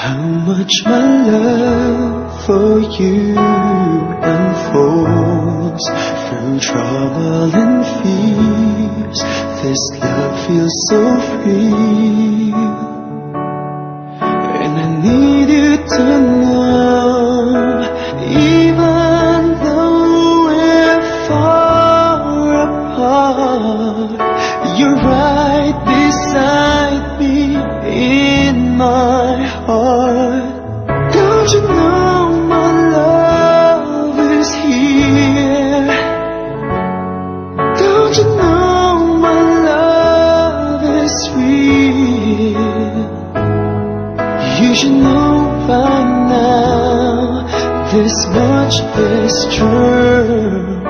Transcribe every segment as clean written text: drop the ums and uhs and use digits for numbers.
How much my love for you unfolds through trouble and fears. This love feels so free, and I need you to know, even though we're far apart, you're right beside me in my heart. Don't you know my love is here? Don't you know my love is real? You should know by now, this much is true.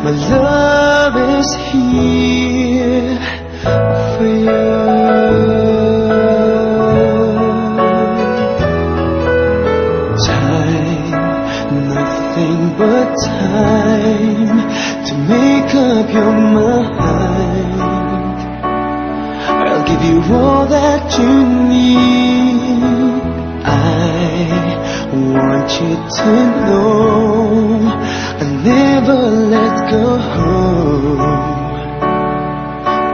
My love is here for you. Nothing but time to make up your mind. I'll give you all that you need. I want you to know I'll never let go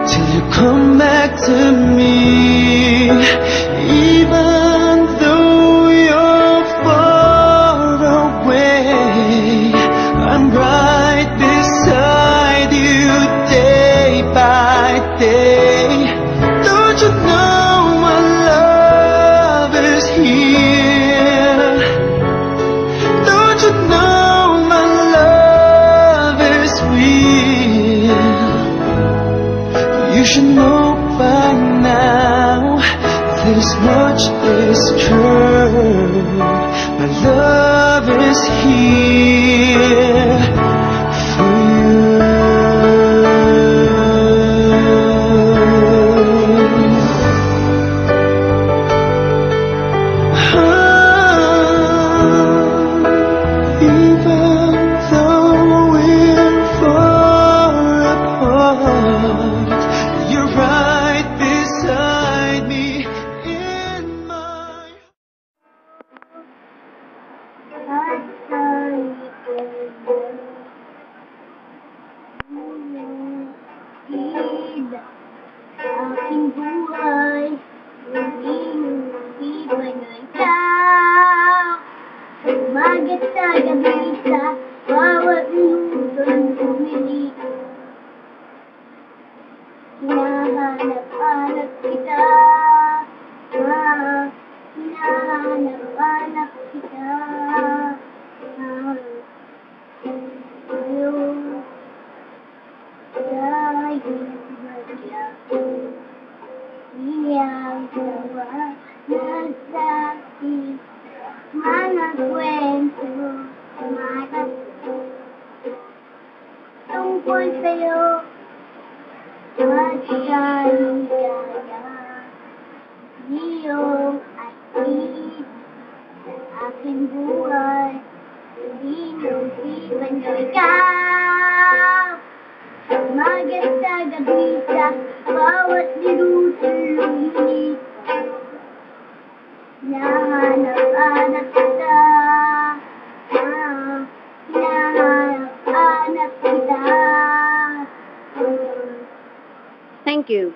till you come back to me. Even though you're far away, I'm right beside you day by day. Don't you know my love is here? Don't you know my love is real? You should know by now, this much is true. My love is here for you. Even though we're far apart, you're right beside me in my aking buhay, hindi ba na ikaw? Umagat sa gabi sa bawat minuto ng umilig. Hinahanap-hanap kita, hinahanap-hanap kita. Ngayon, dahil bagya, iyang gawa na sa ating mga kwento, mga tungkol sa'yo at kaligaya. Iyong atid sa aking buhay, hindi nasipan na ikaw. Umagat sa gabi sa bawat minutong lumilit. Hinahanap-hanap kita, hinahanap-hanap kita. Thank you.